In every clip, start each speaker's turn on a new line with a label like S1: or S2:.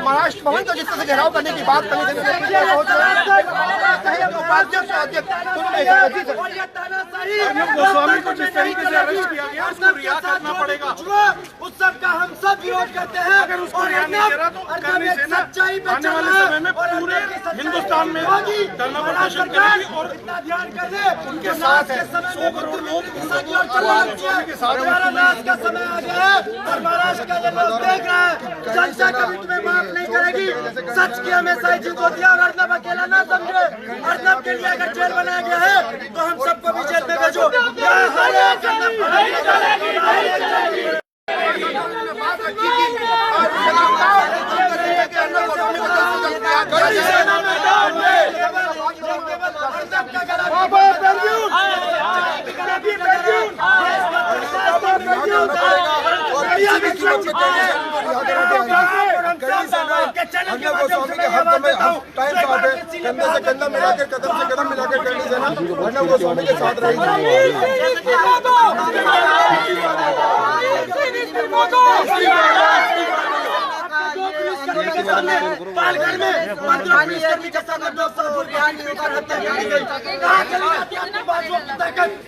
S1: महाराष्ट्र भवन को जिस तरह से घेराव करने की बात करने गोस्वामी को जिस तरीके से अरेस्ट किया गया उसको रिहा करना पड़ेगा।
S2: उस सब का हम सब विरोध करते हैं।
S1: अगर उसको रिहा नहीं करा तो करनी से ना आने वाले समय में पूरे हिंदुस्तान में धरना प्रदर्शन करेगी और
S2: ध्यान कर दे
S1: उनके साथ है 100 करोड़ लोग
S2: के साथ नाश का समय आ गया है और महाराष्ट्र का लोग देख रहे हैं। जनता कभी तुम्हें माफ नहीं करेगी। सच की हमेशा ही जीत होती है और अर्नब अकेला ना समझे। अर्नब के लिए अगर जेल बनाया गया है तो हम सबको भी जेल में भेजो।
S1: गोस्वामी के हक में हम टाइम साथ है, कंधे से कंधा मिलाकर कदम से कदम मिलाकर करनी से ना अर्नब गोस्वामी के साथ रहेगी।
S2: पालघर में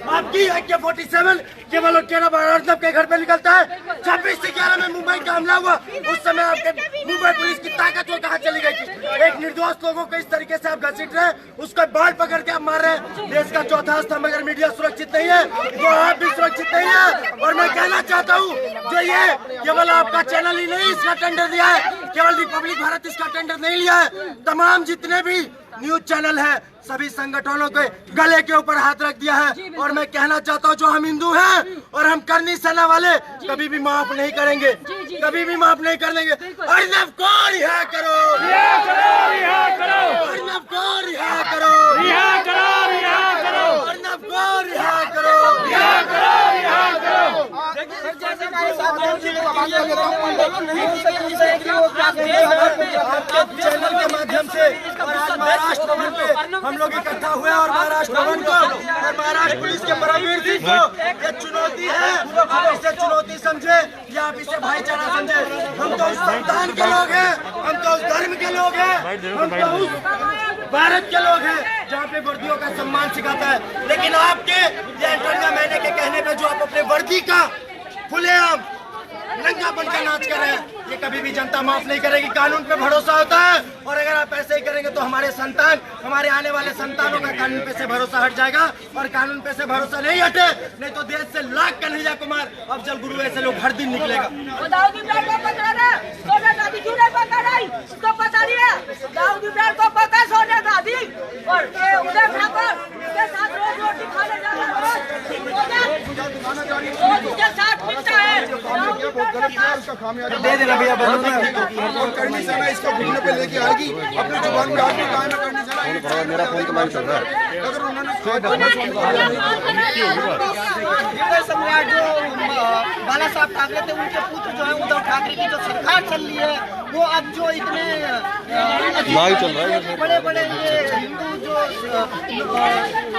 S2: आपकी AK-47 केवल और केवल अर्नब के घर पे निकलता है। 26 से 11 में मुंबई का हमला हुआ, उस समय आपके मुंबई पुलिस की ताकत वो कहाँ चली गई थी? एक निर्दोष लोगों को इस तरीके से आप घसीट रहे हैं, उसका बाल पकड़ के आप मार रहे हैं। देश का चौथा स्तंभ अगर मीडिया सुरक्षित नहीं है तो आप भी सुरक्षित नहीं है। और मैं कहना चाहता हूँ जो ये केवल आपका चैनल ही नहीं इसका टेंडर दिया है, केवल रिपब्लिक भारत इसका टेंडर नहीं लिया है, तमाम जितने भी न्यूज चैनल है सभी संगठनों के गले के ऊपर हाथ रख दिया है। और मैं कहना चाहता हूँ जो हम हिंदू हैं और हम करनी सेना वाले कभी भी माफ नहीं करेंगे, कभी भी माफ नहीं कर देंगे। अर्नब को रिहा करो, अर्नब को रिहा करो, अर्नब को रिहा करो। चैनल के माध्यम से महाराष्ट्र भवन पे हम लोग इकट्ठा हुए और महाराष्ट्र भवन को और महाराष्ट्र पुलिस के परमवीर सिंह को ये चुनौती है। आप इसे चुनौती समझे या आप इसे भाईचारा समझे। हम तो उस संतान के लोग हैं, हम तो उस धर्म के लोग हैं, हम तो उस भारत के लोग हैं जहाँ पे वर्दियों का सम्मान सिखाता है। लेकिन आपके ये एंटोनिया मैने के कहने पे जो आप अपने वर्दी का खुलेआम नंगा बनकर नाच कर रहे हैं, ये कभी भी जनता माफ नहीं करेगी। कानून पे भरोसा होता है और अगर आप ऐसे ही करेंगे तो हमारे संतान, हमारे आने वाले संतानों का कानून पे से भरोसा हट जाएगा। और कानून पे से भरोसा नहीं हटे नहीं तो देश से लाख कन्हैया कुमार अफजल गुरु ऐसे लोग हर दिन निकलेगा।
S1: दे देना भैया और करनी सेना इसको घूमने पे लेके आएगी अपनी जुबान में आदमी कायम करनी सेना। मेरा फोन तो चल रहा है। अगर उन्होंने
S3: सम्राट जो बाला साहब ठाकरे थे उनके पुत्र जो है उद्धव ठाकरे की जो सरकार चल रही है वो अब जो इतने बड़े बड़े ये हिंदू जो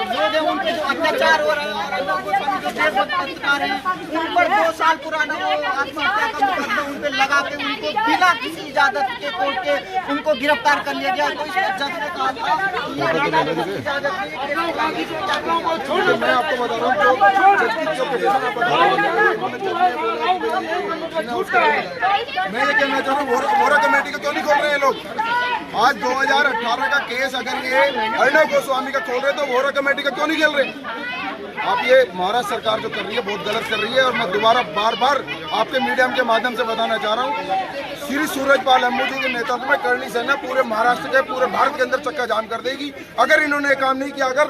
S3: लोग हैं उन पे जो अत्याचार हो रहा है और जो देशभक्त पत्रकार हैं उन पर 2 साल पुराना वो आत्महत्या का मुकदमा उन पे लगा के उनको बिना किसी इजाजत के कोर्ट के उनको गिरफ्तार कर लिया गया। तो इस पर जज ने कहा था
S1: मैं आपको बता रहा हूँ मैं ये कहना चाह रहा हूँ वोरा कमेटी का क्यों नहीं खोल रहे हैं लोग? आज 2018 का केस अगर ये अर्नब गोस्वामी का खोल रहे तो वोरा कमेटी का क्यों नहीं खेल रहे? आप ये महाराष्ट्र सरकार जो कर रही है बहुत गलत कर रही है। और मैं दोबारा बार बार आपके मीडियम के माध्यम से बताना चाह रहा हूँ, श्री सूरजपाल अम्मू जी के नेतृत्व में करनी सेना पूरे महाराष्ट्र के पूरे भारत के अंदर चक्का जाम कर देगी अगर इन्होंने काम नहीं किया। अगर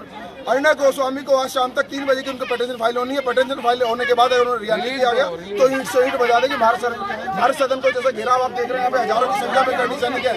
S1: अर्नब गोस्वामी को आज शाम तक 3 बजे की उनको पिटीशन फाइल होनी है, पिटीशन फाइल होने के बाद अगर उन्होंने रिहा नहीं किया गया तो ईंट से ईंट बजा देगी भारत सदन को। जैसे घेराव आप देख रहे हैं यहाँ पे हजारों की संख्या में करनी सेना है।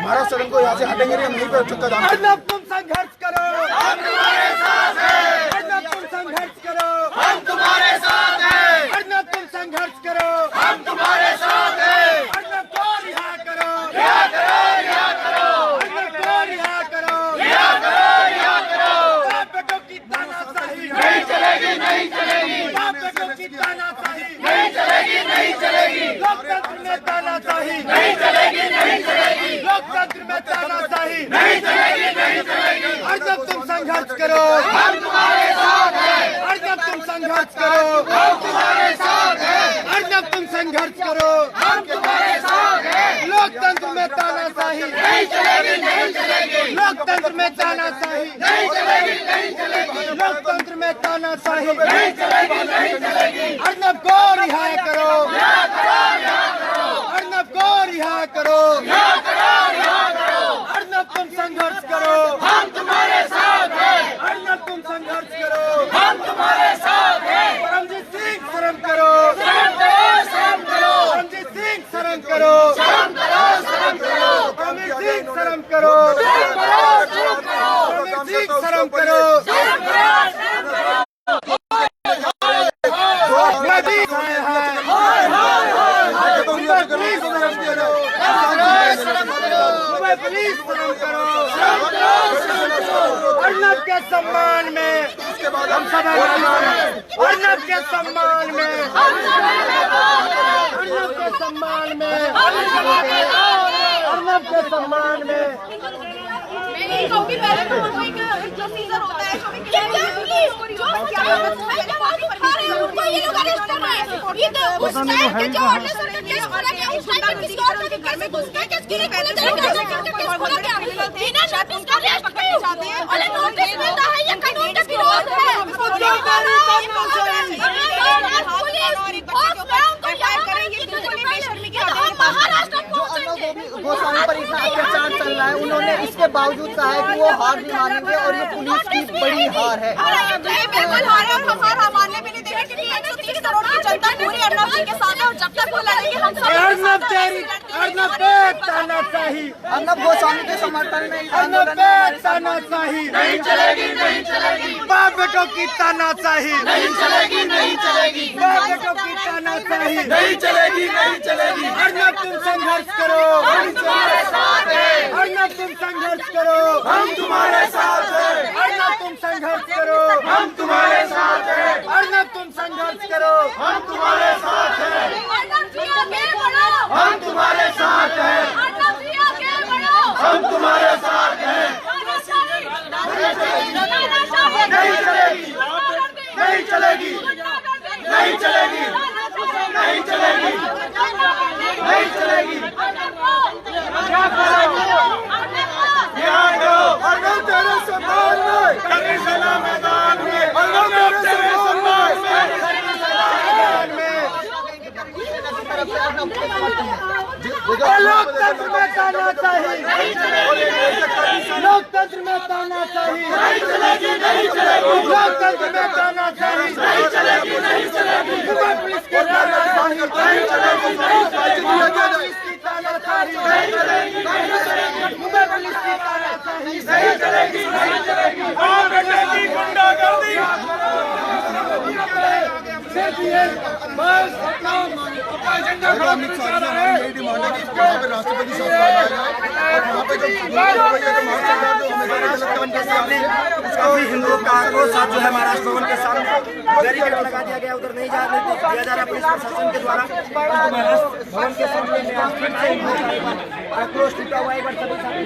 S1: महाराष्ट्र सदन को यहाँ से हटेंगे नहीं, हम यहीं पर चक्का जाम
S2: अर्नब तुम संघर्ष करो, हम तुम्हारे साथ हैं। अर्नब तुम संघर्ष करो, हम तुम्हारे साथ हैं। अर्नब तुम संघर्ष करो, हम तुम्हारे साथ हैं। अर्नब को रिहा करो, रिहा करो, रिहा करो। अर्नब को रिहा करो, रिहा करो, रिहा करो। बापकों की तानाशाही नहीं चलेगी, नहीं चलेगी। बापकों की तानाशाही नहीं चलेगी, नहीं चलेगी। लोकतंत्र में तानाशाही नहीं चलेगी, नहीं चलेगी। लोकतंत्र में तानाशाही नहीं चलेगी, नहीं चलेगी। अर्नब तुम संघर्ष करो, हम तुम्हारे साथ हैं। अर्नब तुम संघर्ष करो, हम तुम्हारे साथ हैं। अर्नब तुम संघर्ष करो, हम तुम्हारे साथ हैं। लोकतंत्र में तानाशाही नहीं चलेगी, नहीं चलेगी। लोकतंत्र में तानाशाही नहीं चलेगी, नहीं चलेगी। लोकतंत्र में तानाशाही नहीं चलेगी, नहीं चलेगी। अर्नब को रिहा करो, रिहा करो, रिहा करो। अर्नब को रिहा करो, रिहा करो, रिहा करो। अर्नब तुम संघर्ष करो, हम तुम्हारे साथ हैं। अर्नब तुम संघर्ष करो, हम तुम्हारे साथ हैं। परमजीत सिंह शर्म करो, शर्म करो, शर्म करो। परमजीत सिंह शर्म करो, शर्म करो, शर्म करो। परमजीत सिंह शर्म करो, शर्म करो, शर्म करो। परमजीत सिंह शर्म करो, शर्म करो, शर्म करो। मोदी हाय हाय हाय हाय हाय। प्लीज शर्म करो, प्लीज शर्म करो। अर्नब के सम्मान में हम सब अर्नब के सम्मान में, अर्नब के सम्मान में, अर्नब के सम्मान में।
S4: क्योंकि पहले तो उनको एक जो सीजर होता है, उनको ये लोग अरेस्ट कर रहे हैं। ये तो उस टाइम के जो ऑर्डर से केस खोला गया, उस टाइम पे किसी और ने कैसे घुस गए, किसकी ने पहले जाके केस खोला गया। बिना नोटिस का अरेस्ट किए जाते हैं और नोटिस मिलता है, ये कानून के विरोध है।
S3: गोस्वामी पर इतना अत्याचार चल रहा है, उन्होंने इसके बावजूद कहा है कि वो हार नहीं मानेंगे और ये पुलिस की बड़ी हार है।
S4: बिल्कुल हार है और हम हार मानने भी नहीं देंगे, क्योंकि 130 करोड़ की जनता पूरी अर्नब जी के साथ है और जब तक वो लड़ेंगे हम सब।
S2: अर्नब तेरी अर्नब पे तानाशाही,
S3: अर्नब गोस्वामी के समर्थन में
S2: अर्नब पे तानाशाही नहीं चलेगी, नहीं चलेगी। बाप बेटों की तानाशाही नहीं चलेगी, नहीं चलेगी। बाप बेटों की तानाशाही नहीं चलेगी, नहीं चलेगी। अर्नब तुम संघर्ष करो, हम तुम्हारे साथ हैं। अर्नब तुम संघर्ष करो, हम तुम्हारे साथ हैं। अर्नब तुम संघर्ष करो, हम तुम्हारे साथ हैं। अर्नब तुम संघर्ष करो, हम तुम्हारे साथ हैं।
S4: अर्नब जी आगे बढ़ो,
S2: हम तुम्हारे साथ हैं।
S4: अर्नब जी आगे बढ़ो,
S2: हम तुम्हारे साथ हैं। नहीं चलेगी, नहीं चलेगी, नहीं चलेगी, नहीं चलेगी, नहीं चलेगी, नहीं चलेगी। क्या करोगे? क्या करो? अर्नब तेरे सम्मान में, तेरे सेना मैदान में, अर्नब तेरे सम्मान में, लोकतंत्र में तानाशाही, लोकतंत्र में तानाशाही नहीं चलेगी, नहीं चलेगी। लोकतंत्र में तानाशाही नहीं चलेगी, नहीं चलेगी। पुलिस की तानाशाही नहीं चलेगी, नहीं चलेगी। पुलिस की तानाशाही नहीं चलेगी, नहीं चलेगी। पुलिस की तानाशाही नहीं चलेगी, नहीं चलेगी। और बेटे की गुंडागर्दी बस अपना एजेंडा खड़ा करना चाह रहे हैं।
S1: राष्ट्रपति शासन आया और वहाँ पे जो
S2: काफी हिंदू कार को साथ जो है महाराष्ट्र भवन के सामने बैरिकेड लगा दिया गया, उधर नहीं जाने दिया जा रहा पुलिस प्रशासन के द्वारा। महाराष्ट्र भवन के सामने में आप फिर से आक्रोश टूटा हुआ है। एक बार सभी साथी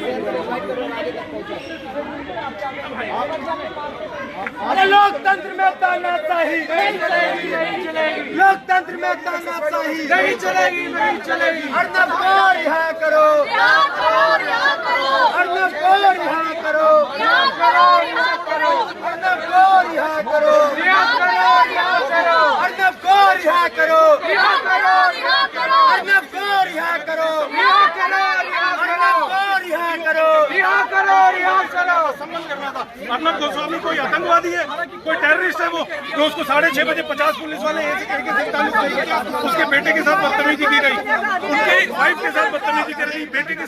S2: अरे लोकतंत्र में तानाशाही नहीं चलेगी, नहीं चलेगी। लोकतंत्र में तानाशाही नहीं चलेगी, नहीं चलेगी। अर्नब को रिहा करो, अर्नब को रिहा करो, अर्नब को रिहा करो, अर्नब को रिहा करो, अर्नब को रिहा करो, अर्नब को रिहा करो, रिहा करो, रिहा करो। सम्मान करना था।
S5: अर्नब गोस्वामी कोई आतंकवादी है, कोई टेररिस्ट है वो जो उसको 6:30 बजे 50 पुलिस वाले उसके बेटे के साथ बदतमीजी की गई, उनके वाइफ के साथ बदतमीजी की गई, बेटे के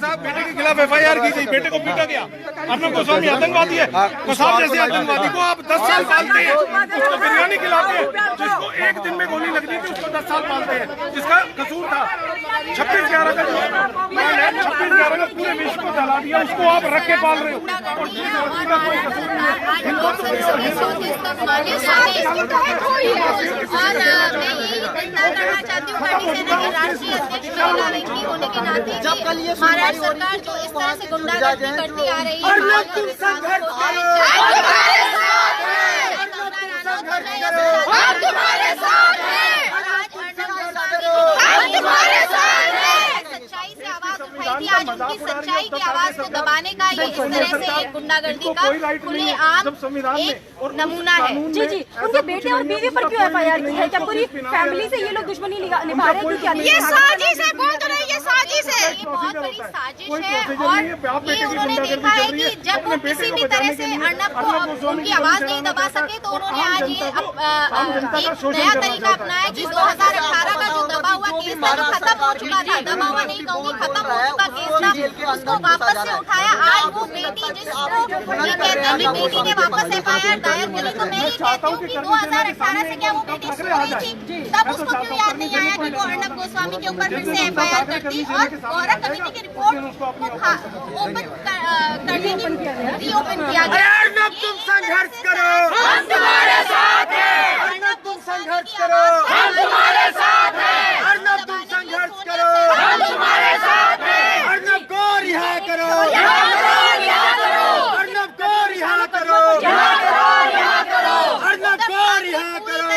S5: खिलाफ FIR की गई, बेटे को पीटा गया। अर्नब गोस्वामी आतंकवादी है। कसाब जैसे आतंकवादी को आप 10 साल पालते हैं, उसको बिरयानी खिलाते हैं, जिसको एक दिन में गोली लगनी थी उसको 10 साल पालते हैं, जिसका कसूर था 26/11 का जो 26/11 का पूरे विश्व को जला दिया, उसको आप रख के पाल रहे हो और जिस व्यक्ति का कोई कसूर नहीं है।
S4: और मैं यही करना चाहती हूँ पार्टी सेना के राष्ट्रीय अध्यक्ष महिला व्यक्ति होने के नाते महाराष्ट्र सरकार जो इस तरह से गुंडागर्दी करती आ रही सच्चाई से आवाज उठाई थी, आज उनकी सच्चाई की आवाज को दबाने का ये इस तरह से एक गुंडागर्दी का खुलेआम एक नमूना है।
S6: जी जी, उनके बेटे और बीवी पर क्यों FIR की है? क्या पूरी फैमिली से ये लोग दुश्मनी निभा रहे हैं? क्या
S4: ये साजिश है, बोल तो रही है साजिश है, ये बहुत बड़ी साजिश है। और ये उन्होंने देखा है कि जब वो किसी भी तरह से अर्नब को उनकी आवाज नहीं दबा सके तो उन्होंने आज ये एक नया तरीका अपनाया कि 2018 का जो दबा हुआ केस था, जो खत्म हो चुका था, दबा हुआ नहीं कहूँगी, खत्म हो चुका केस था, उसको वापस से उठाया। आज वो बेटी जिसको ये कहते हैं कि बेटी ने वापस FIR दायर करी, तो मैं ये कहती हूँ कि 2018 से क्या वो बेटी सो रही थी, तब उसको क्यों याद नहीं आया कि वो अर्नब गोस्वामी के ऊपर फिर से FIR करती और गौरा कमेटी की रिपोर्ट को ओपन करने की रीओपन किया गया।
S2: अर्नब तुम संघर्ष करो, हम तुम्हारे साथ हैं। अर्नब तुम संघर्ष करो, हम तुम्हारे साथ हैं। अर्नब तुम संघर्ष करो, हम तुम्हारे साथ हैं। अर्नब को रिहा करो, अर्नब को रिहा करो, अर्नब को रिहा करो,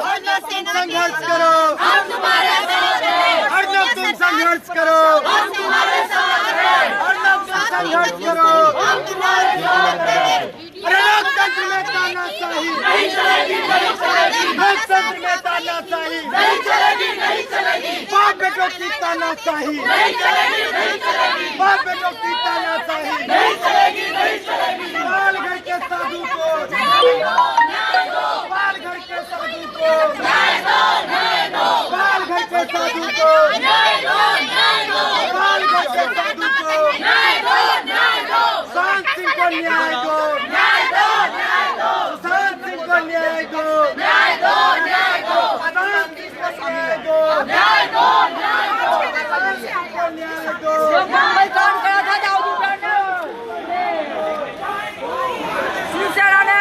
S2: अर्नब तुम संघर्ष करो, हम तुम्हारे साथ हैं। अर्नब तुम संघर्ष करो, हम तुम्हारे साथ हैं। अर्नब तुम संघर्ष करो, हम तुम्हारे साथ हैं। लोकतंत्र में तानाशाही नहीं चलेगी, नहीं चलेगी। लोकतंत्र में तानाशाही नहीं चलेगी, नहीं चलेगी। बाप बेटों की तानाशाही नहीं चलेगी, नहीं चलेगी। बाप बेटों की तानाशाही नहीं चलेगी, नहीं चलेगी। पालघर के साधु को न्याय दो, न्याय दो। पालघर के साधु को न्याय दो, न्याय दो। पालघर के साधु को न्याय दो, न्याय दो। पालघर के साधु को न्याय दो, न्याय दो। शांत सिंह को न्याय दो, न्याय दो, न्याय दो। शांत सिंह को न्याय दो, न्याय दो, न्याय दो। शांत सिंह को न्याय दो, न्याय दो, न्याय दो। शांत सिंह को न्याय दो। मुंबई कौन करा था दाऊद शिवसेना ने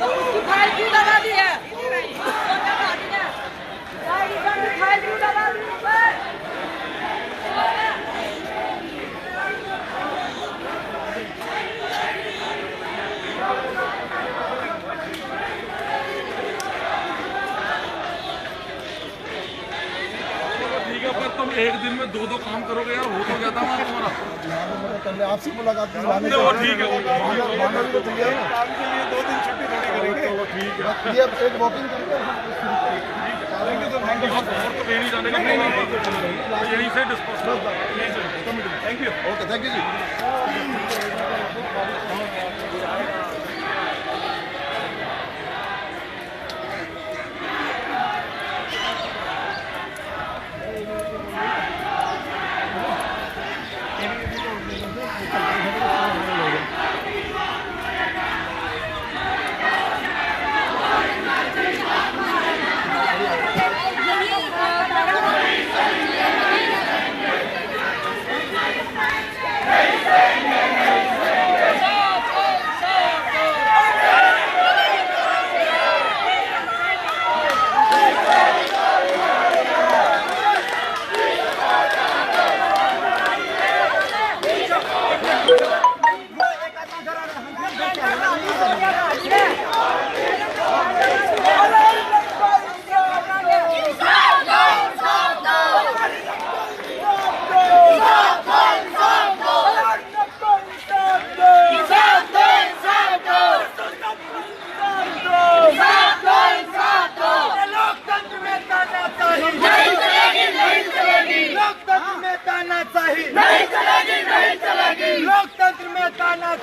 S2: उसकी फाइल क्यों दबा दी है? फाइल क्यों दबा दी है?
S5: तुम एक दिन में 2-2 काम करोगे यार, हो तो गया था ना तुम्हारा।
S1: पहले आपसे मुलाकात की
S5: वो ठीक है, काम के लिए 2 दिन छुट्टी थोड़ी करेंगे। वो ठीक है,
S1: ये एक वॉकिंग करके
S5: और तो कहीं नहीं जाने का, यहीं से dispose. Thank you.
S1: Okay, thank you ji.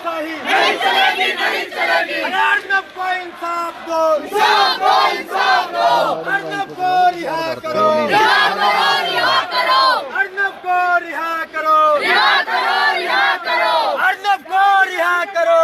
S2: तानाशाही नहीं चलेगी, नहीं चलेगी। अर्नब को इंसाफ दो, अर्नब को रिहा करो, अर्नब को रिहा करो, अर्नब को रिहा करो।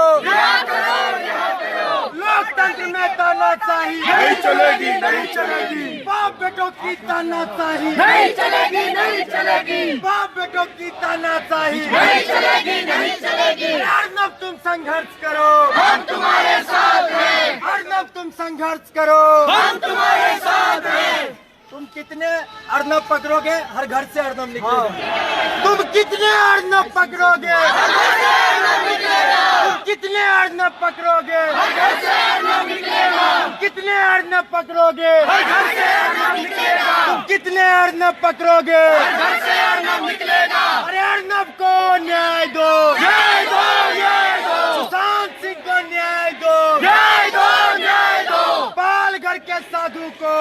S2: लोकतंत्र में तानाशाही नहीं चलेगी, नहीं चलेगी। बाप बेटों की तानाशाही नहीं चलेगी, नहीं चलेगी। बाप बेटों की तानाशाही नहीं चलेगी, नहीं चलेगी। अर्नब तुम संघर्ष करो, हम तुम्हारे साथ हैं। अर्नब तुम संघर्ष करो, हम तुम्हारे साथ हैं। तुम कितने अर्नब पकड़ोगे? हर घर से अर्नब निकलेगा। तुम कितने अर्नब पकड़ोगे? तुम कितने अर्नब पकड़ोगे? तुम कितने अर्नब पकड़ोगे? तुम कितने अर्नब पकड़ोगे? अरे अर्नब को न्याय दो, सुशांत सिंह को न्याय दो, पालघर के साधु को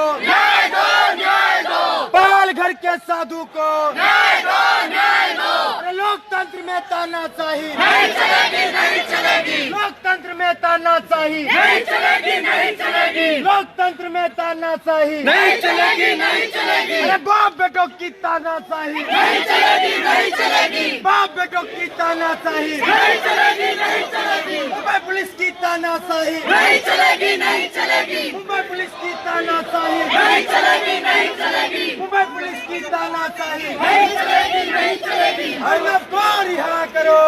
S2: पालघर के साधु को अरे लोकतंत्र में तानाशाही नहीं चलेगी, नहीं चलेगी। लोकतंत्र में तानाशाही नहीं चलेगी, नहीं चलेगी। लोकतंत्र में तानाशाही नहीं चलेगी, नहीं चलेगी। अरे बाप बेटों की तानाशाही नहीं चलेगी, नहीं चलेगी। बाप बेटों की तानाशाही नहीं चलेगी, नहीं चलेगी। मुंबई पुलिस की तानाशाही नहीं चलेगी, नहीं चलेगी। मुंबई पुलिस की तानाशाही नहीं चलेगी, नहीं चलेगी। मुंबई पुलिस की तानाशाही नहीं चलेगी, नहीं चलेगी। अर्नब को रिहा करो,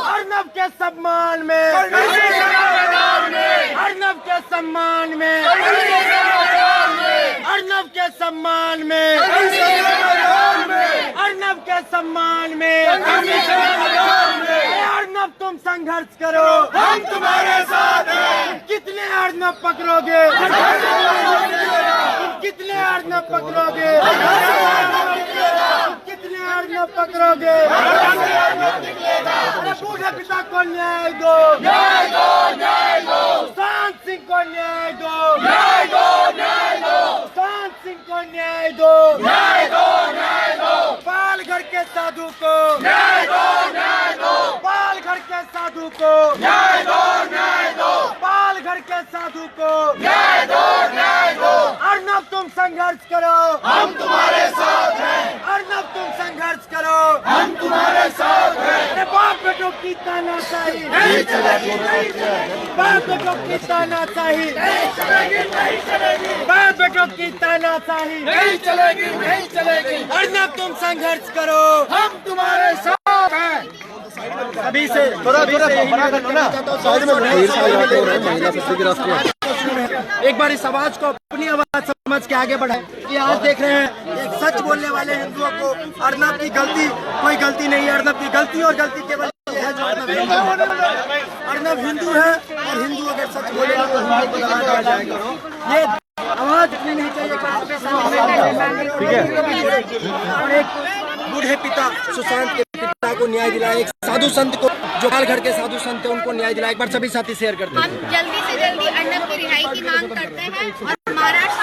S2: अर्नब के सम्मान में, अर्नब के सम्मान में, अर्नब के सम्मान में, अर्नब के सम्मान में। अर्नब तुम संघर्ष करो, हम तुम्हारे साथ हैं। कितने अर्नब पकड़ोगे? तुम कितने अर्नब पकड़ोगे? कितने अर्नब पकड़ोगे? अरे बूढ़े पिता को न्याय दो, सुशांत सिंह को न्याय दो, सुशांत सिंह को न्याय दो, पालघर के साधु को पालघर के साधु को पालघर के साधु को अर्नब तुम संघर्ष करो, हम तुम्हारे साथ हैं। अर्नब तुम संघर्ष करो, हम तुम्हारे साथ हैं। अरे बाप बेटों की तानाशाही नहीं चलेगी, नहीं चलेगी। बाप बेटों की तानाशाही नहीं चलेगी, नहीं चलेगी। बाप बेटों की तानाशाही नहीं चलेगी, नहीं चलेगी। अर्नब तुम संघर्ष करो, हम तुम्हारे साथ हैं। अभी से थोड़ा बड़ा कर लो ना। एक बार इस आवाज को अपनी आवाज समझ के आगे बढ़ाए कि आज देख रहे हैं एक सच बोलने वाले हिंदुओं को अर्नब की गलती कोई गलती नहीं है। अर्नब की गलती और गलती केवल ये है जो अर्नब हिंदू है और हिंदू अगर सच बोलेगा तो हिंदू को दबा दिया जाएगा। ये आवाज इतनी नहीं चाहिए। और एक बूढ़े पिता सुशांत के पिता को न्याय दिलाया, एक साधु संत को जो पालघर के साधु संत है उनको न्याय दिलाया। एक बार सभी साथी शेयर करते हैं।
S4: हम जल्दी से जल्दी अर्नब की रिहाई की मांग करते हैं और महाराष्ट्र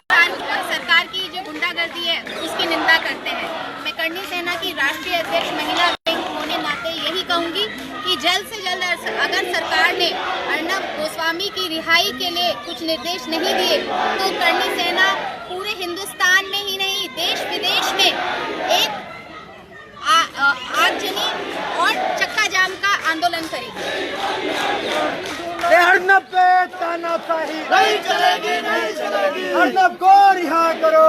S4: सरकार की जो गुंडागर्दी है उसकी निंदा करते हैं। मैं करणी सेना की राष्ट्रीय अध्यक्ष महिला विंग होने नाते यही कहूंगी कि जल्द से जल्द अगर सरकार ने अर्नब गोस्वामी की रिहाई के लिए कुछ निर्देश नहीं दिए तो करणी सेना पूरे हिंदुस्तान में ही नहीं देश विदेश में एक आगजनी और चक्का जाम का आंदोलन करेगी।
S2: अर्नब पे तानाशाही नहीं चलेगी, नहीं चलेगी। अर्नब को रिहा करो,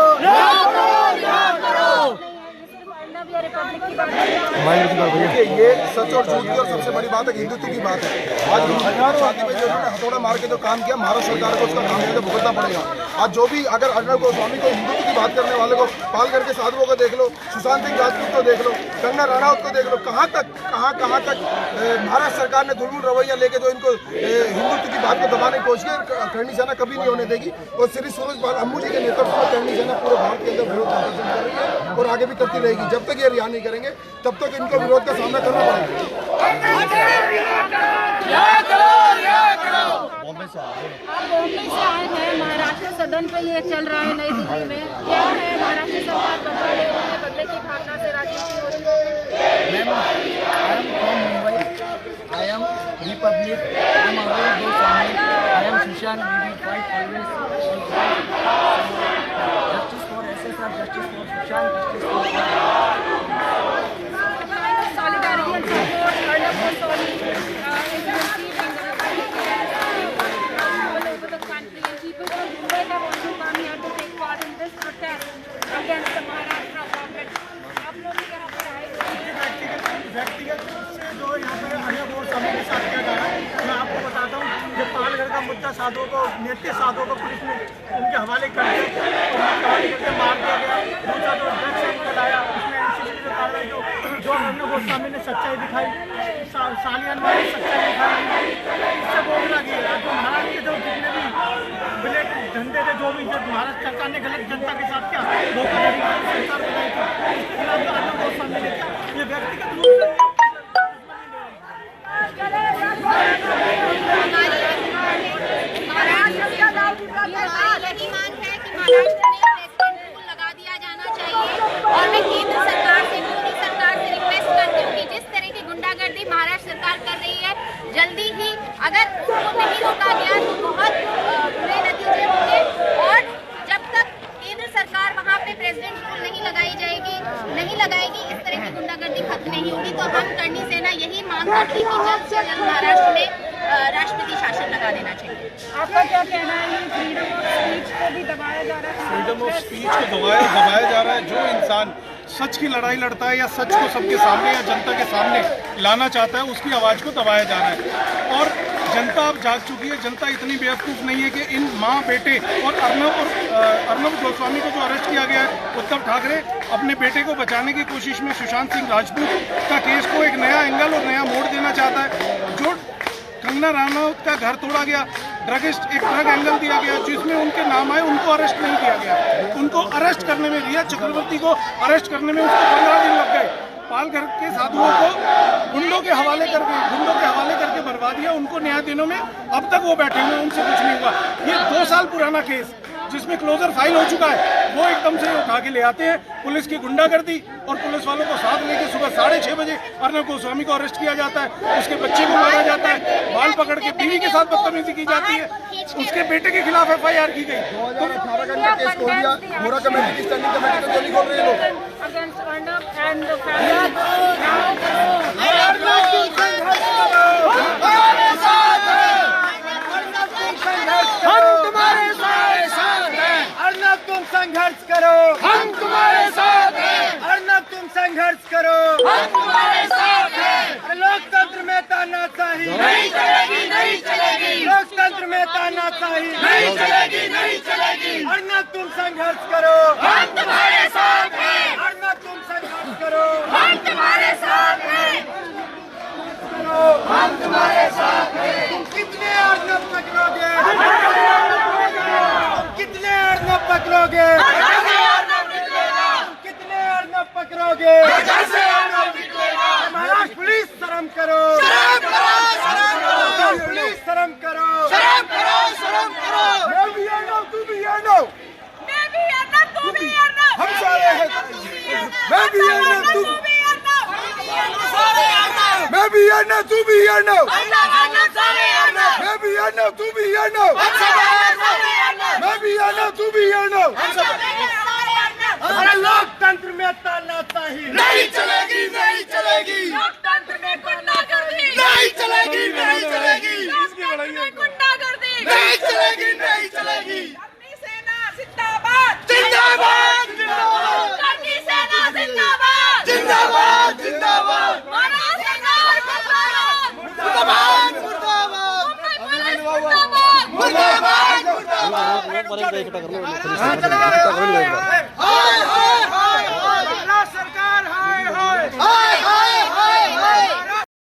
S1: ये सच और झूठ की और सबसे बड़ी बात है हिंदुत्व की बात है। आज शादी में जो हथौड़ा मार के जो काम किया महाराष्ट्र सरकार को उसका काम मुझे भुगतना पड़ेगा। आज जो भी अगर अर्नब गोस्वामी को हिंदुत्व की बात करने वाले को पालघर के साधुओं को देख लो, सुशांत सिंह राजपूत को देख लो, कंगना रनौत को देख लो, कहाँ तक महाराष्ट्र सरकार ने दुर्मुल रवैया लेके जो इनको हिंदुत्व की बात को दबाने की कोशिश की। करणी सेना कभी नहीं होने देगी और श्री सूरजपाल अम्बू जी के नेतृत्व में करणी सेना पूरे भारत के अंदर विरोध प्रदर्शन कर रही है और आगे भी करती रहेगी। जब तक ये रिहा नहीं करेंगे तब तक इनको विरोध का सामना करना पड़ेगा।
S6: बॉम्बे से आए हैं। महाराष्ट्र सदन पे ये चल रहा है नई दिल्ली में। क्या है महाराष्ट्र सरकार बदले की भावना से राजनीति हो रही है?
S2: Amit. I am Arun Goswami. I am Sushant. We will fight always. Justice for SSR, justice for Sushant, justice for
S6: solidarity and support Arnab Goswami is receiving all over the country, and people from Mumbai have also come here to take part in this protest against the Maharashtra government. आप लोग भी यहाँ पर आए
S5: व्यक्तिगत से जो यहाँ पे अर्नब गोस्वामी के साथ किया जा रहा है, मैं आपको बताता हूँ, जो पालघर का मुद्दा साधुओं को, नेत्य साधुओं को पुलिस ने उनके हवाले कर दिया, उनके हवाले करके मार दिया गया। दूसरा जो ड्रग्स निकल आया, उसमें एनसीबी ने कहा जो अर्नब गोस्वामी ने सच्चाई दिखाई, सालियान वाली सच्चाई दिखाई, इससे वो लगी। जो महाराष्ट्र के जो जितने भी ब्लैक धंधे थे, जो भी जो महाराष्ट्र सरकार ने गलत जनता के साथ क्या धोखाधड़ी सरकार बनाई थी, उसके खिलाफ जो अर्नब गोस्वामी ने किया, ये व्यक्तिगत रूप से
S4: यही मांग है कि महाराष्ट्र में प्रेसिडेंट रूल लगा दिया जाना चाहिए। और मैं केंद्र सरकार से, मोदी सरकार से रिक्वेस्ट करती हूँ कि जिस तरह की गुंडागर्दी महाराष्ट्र सरकार कर रही है, जल्दी ही अगर उसको नहीं रोका गया तो बहुत बुरे नतीजे होंगे। और जब तक केंद्र सरकार वहाँ पे प्रेसिडेंट रूल नहीं लगाएगी, इस तरह की गुंडागर्दी खत्म नहीं होगी। तो हम करनी सेना यही मांग करती है कि जल्द से जल्द महाराष्ट्र में राष्ट्रपति शासन लगा देना चाहिए।
S6: आपका क्या कहना है? फ्रीडम ऑफ स्पीच को भी दबाया जा रहा है,
S5: फ्रीडम ऑफ स्पीच को दबाया जा रहा है। जो इंसान सच की लड़ाई लड़ता है या सच को सबके सामने या जनता के सामने लाना चाहता है, उसकी आवाज़ को दबाया जा रहा है। और जनता अब जाग चुकी है। जनता इतनी बेवकूफ़ नहीं है कि इन माँ बेटे और अर्नब गोस्वामी को जो अरेस्ट किया गया है, उद्धव ठाकरे अपने बेटे को बचाने की कोशिश में सुशांत सिंह राजपूत का केस को एक नया एंगल और नया मोड़ देना चाहता है। जो कंगना रनौत का घर तोड़ा गया, ड्रगिस्ट, एक ड्रग एंगल दिया गया जिसमें उनके नाम आए, उनको अरेस्ट नहीं किया गया। उनको अरेस्ट करने में, रिया चक्रवर्ती को अरेस्ट करने में उसको 15 दिन लग गए। पालघर के साधुओं को गुंडों के हवाले करके बर्बाद दिया। उनको न्याय देने में अब तक वो बैठे हुए, उनसे कुछ नहीं हुआ। ये 2 साल पुराना केस जिसमें क्लोजर फाइल हो चुका है, वो एकदम से उठा के ले आते हैं। पुलिस की गुंडागर्दी और पुलिस वालों को साथ लेके सुबह 6:30 बजे अर्नब गोस्वामी को अरेस्ट किया जाता है, उसके बच्चे को मारा जाता है, बाल पकड़ के बीवी के साथ बदतमीजी की जाती है, उसके बेटे के खिलाफ FIR की गई।
S1: 2018 का केस खोल दिया, मोरा कमेटी की स्टैंडिंग कमेटी को क्यों नहीं खोल रहे लोग?
S6: against Arnab and the family.
S2: हम तुम्हारे साथ हैं। अर्नब तुम संघर्ष करो, हम तुम्हारे साथ हैं। अर्नब तुम संघर्ष करो, हम तुम्हारे साथ हैं। लोकतंत्र में तानाशाही नहीं चलेगी, नहीं चलेगी। लोकतंत्र में तानाशाही नहीं चलेगी, नहीं चलेगी। अर्नब तुम संघर्ष करो, हम तुम्हारे साथ हैं। अर्नब तुम संघर्ष करो, हम तुम्हारे साथ हैं। हम तुम्हारे साथ हैं। तुम कितने अर्नब पकड़ोगे? कितने अर्नब पकड़ोगे? कितने अर्नब पकड़ोगे? महाराष्ट्र पुलिस शर्म करो, पुलिस शर्म करो, मैं भी अर्नब, तू भी अर्नब, हम सारे हैं। मैं भी अर्नब, तू मैं भी अर्नब, तू भी अर्नब, मैं भी अर्नब, तू भी अर्नब, मैं भी अर्नब, तू भी अर्नब। अरे लोकतंत्र में तानाशाही नहीं चलेगी, नहीं चलेगी। लोकतंत्र में गुंडागर्दी नहीं चलेगी, नहीं चलेगी। लोकतंत्र में गुंडागर्दी नहीं चलेगी, नहीं चलेगी। अपनी सेना जिंदाबाद, जिंदाबाद, जिंदाबाद। अपनी सेना जिंदाबाद, जिंदाबाद, जिंदाबाद। मुर्दाबाद, मुर्दाबाद, मुर्दाबाद, मुर्दाबाद।